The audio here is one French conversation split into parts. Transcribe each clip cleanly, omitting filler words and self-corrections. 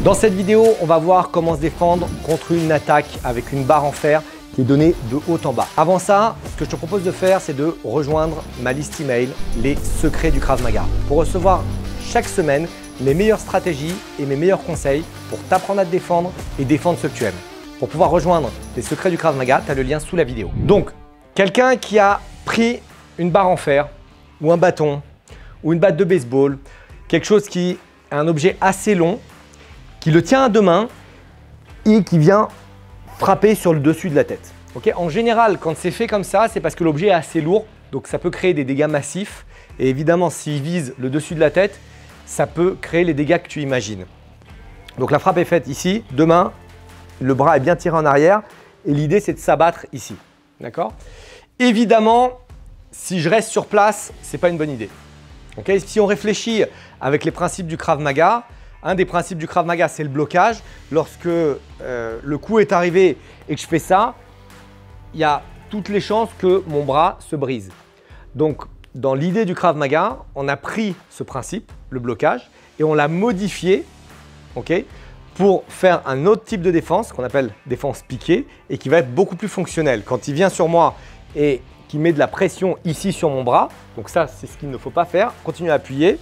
Dans cette vidéo, on va voir comment se défendre contre une attaque avec une barre en fer qui est donnée de haut en bas. Avant ça, ce que je te propose de faire, c'est de rejoindre ma liste email, les secrets du Krav Maga, pour recevoir chaque semaine mes meilleures stratégies et mes meilleurs conseils pour t'apprendre à te défendre et défendre ceux que tu aimes. Pour pouvoir rejoindre les secrets du Krav Maga, tu as le lien sous la vidéo. Donc, quelqu'un qui a pris une barre en fer ou un bâton ou une batte de baseball, quelque chose qui est un objet assez long, qui le tient à deux mains et qui vient frapper sur le dessus de la tête. Okay, en général, quand c'est fait comme ça, c'est parce que l'objet est assez lourd, donc ça peut créer des dégâts massifs. Et évidemment, s'il vise le dessus de la tête, ça peut créer les dégâts que tu imagines. Donc la frappe est faite ici, deux mains, le bras est bien tiré en arrière et l'idée c'est de s'abattre ici. D'accord ? Évidemment, si je reste sur place, ce n'est pas une bonne idée. Okay, si on réfléchit avec les principes du Krav Maga, un des principes du Krav Maga, c'est le blocage. Lorsque le coup est arrivé et que je fais ça, il y a toutes les chances que mon bras se brise. Donc, dans l'idée du Krav Maga, on a pris ce principe, le blocage, et on l'a modifié pour faire un autre type de défense qu'on appelle défense piquée et qui va être beaucoup plus fonctionnel. Quand il vient sur moi et qu'il met de la pression ici sur mon bras, donc ça, c'est ce qu'il ne faut pas faire. Continue à appuyer.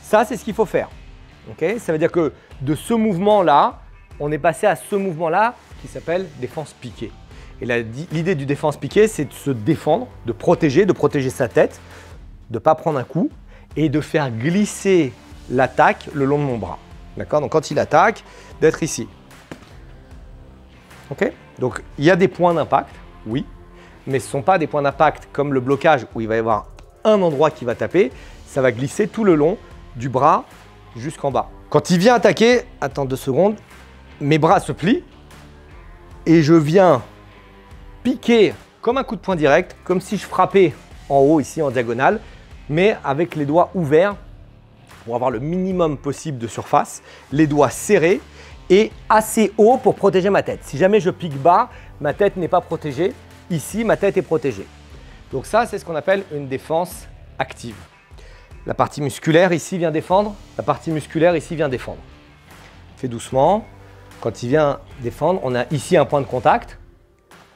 Ça, c'est ce qu'il faut faire. Ça veut dire que de ce mouvement-là, on est passé à ce mouvement-là qui s'appelle défense piquée. Et l'idée du défense piquée, c'est de se défendre, de protéger sa tête, de ne pas prendre un coup et de faire glisser l'attaque le long de mon bras. D'accord ? Donc quand il attaque, d'être ici. Donc il y a des points d'impact, oui, mais ce ne sont pas des points d'impact comme le blocage où il va y avoir un endroit qui va taper, ça va glisser tout le long du bras jusqu'en bas. Quand il vient attaquer, attends 2 secondes, mes bras se plient et je viens piquer comme un coup de poing direct, comme si je frappais en haut ici en diagonale, mais avec les doigts ouverts pour avoir le minimum possible de surface, les doigts serrés et assez haut pour protéger ma tête. Si jamais je pique bas, ma tête n'est pas protégée. Ici, ma tête est protégée. Donc ça, c'est ce qu'on appelle une défense active. La partie musculaire ici vient défendre, la partie musculaire ici vient défendre. Fais doucement. Quand il vient défendre, on a ici un point de contact.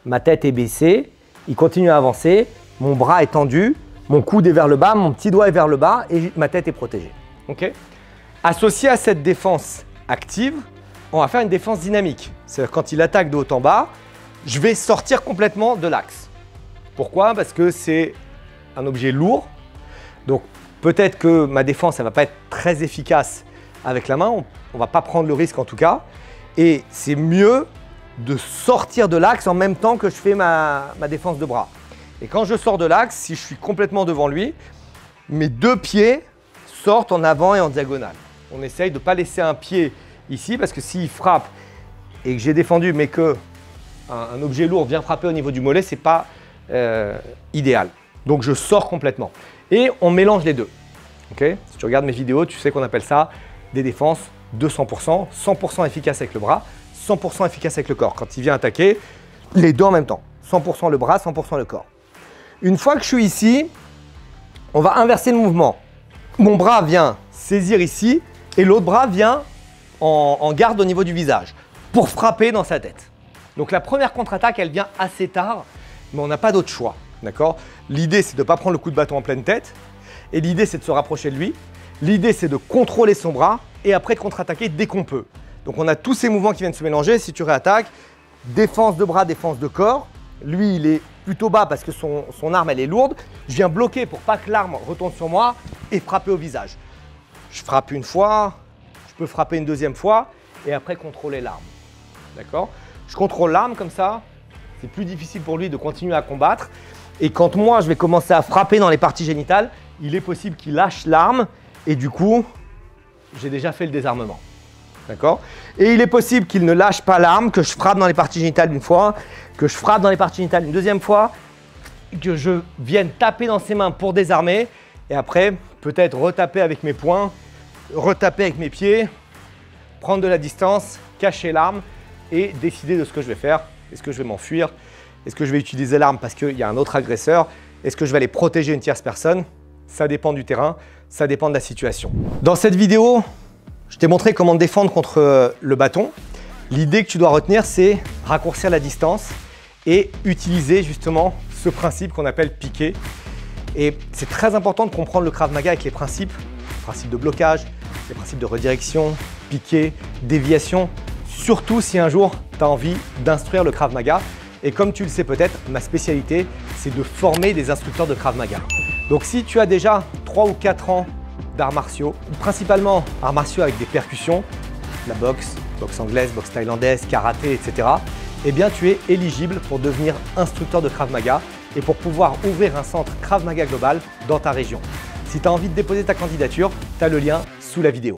Ma tête est baissée, il continue à avancer, mon bras est tendu, mon coude est vers le bas, mon petit doigt est vers le bas et ma tête est protégée. Associé à cette défense active, on va faire une défense dynamique. C'est-à-dire quand il attaque de haut en bas, je vais sortir complètement de l'axe. Pourquoi ? Parce que c'est un objet lourd. Donc peut-être que ma défense ne va pas être très efficace avec la main. On ne va pas prendre le risque en tout cas. Et c'est mieux de sortir de l'axe en même temps que je fais ma défense de bras. Et quand je sors de l'axe, si je suis complètement devant lui, mes 2 pieds sortent en avant et en diagonale. On essaye de ne pas laisser un pied ici parce que s'il frappe et que j'ai défendu mais que un objet lourd vient frapper au niveau du mollet, ce n'est pas idéal. Donc je sors complètement. Et on mélange les deux. Si tu regardes mes vidéos, tu sais qu'on appelle ça des défenses 200%, 100% efficace avec le bras, 100% efficace avec le corps. Quand il vient attaquer, les deux en même temps. 100% le bras, 100% le corps. Une fois que je suis ici, on va inverser le mouvement. Mon bras vient saisir ici et l'autre bras vient en garde au niveau du visage pour frapper dans sa tête. Donc la première contre-attaque, elle vient assez tard, mais on n'a pas d'autre choix. L'idée, c'est de ne pas prendre le coup de bâton en pleine tête et l'idée, c'est de se rapprocher de lui. L'idée, c'est de contrôler son bras et après de contre-attaquer dès qu'on peut. Donc on a tous ces mouvements qui viennent se mélanger. Si tu réattaques, défense de bras, défense de corps. Lui, il est plutôt bas parce que son arme, elle est lourde. Je viens bloquer pour pas que l'arme retombe sur moi et frapper au visage. Je frappe une fois, je peux frapper une deuxième fois et après contrôler l'arme. D'accord ? Je contrôle l'arme comme ça, c'est plus difficile pour lui de continuer à combattre. Et quand moi, je vais commencer à frapper dans les parties génitales, il est possible qu'il lâche l'arme et du coup, j'ai déjà fait le désarmement. D'accord ? Et il est possible qu'il ne lâche pas l'arme, que je frappe dans les parties génitales une fois, que je frappe dans les parties génitales une deuxième fois, que je vienne taper dans ses mains pour désarmer et après, peut-être retaper avec mes poings, retaper avec mes pieds, prendre de la distance, cacher l'arme et décider de ce que je vais faire. Est-ce que je vais m'enfuir? Est-ce que je vais utiliser l'arme parce qu'il y a un autre agresseur? Est-ce que je vais aller protéger une tierce personne? ça dépend du terrain, ça dépend de la situation. Dans cette vidéo, je t'ai montré comment te défendre contre le bâton. L'idée que tu dois retenir, c'est raccourcir la distance et utiliser justement ce principe qu'on appelle piquer. Et c'est très important de comprendre le Krav Maga avec les principes de blocage, les principes de redirection, piqué, déviation, surtout si un jour tu as envie d'instruire le Krav Maga. Et comme tu le sais peut-être, ma spécialité, c'est de former des instructeurs de Krav Maga. Donc si tu as déjà 3 ou 4 ans d'arts martiaux, principalement arts martiaux avec des percussions, la boxe, boxe anglaise, boxe thaïlandaise, karaté, etc., eh bien tu es éligible pour devenir instructeur de Krav Maga et pour pouvoir ouvrir un centre Krav Maga global dans ta région. Si tu as envie de déposer ta candidature, tu as le lien sous la vidéo.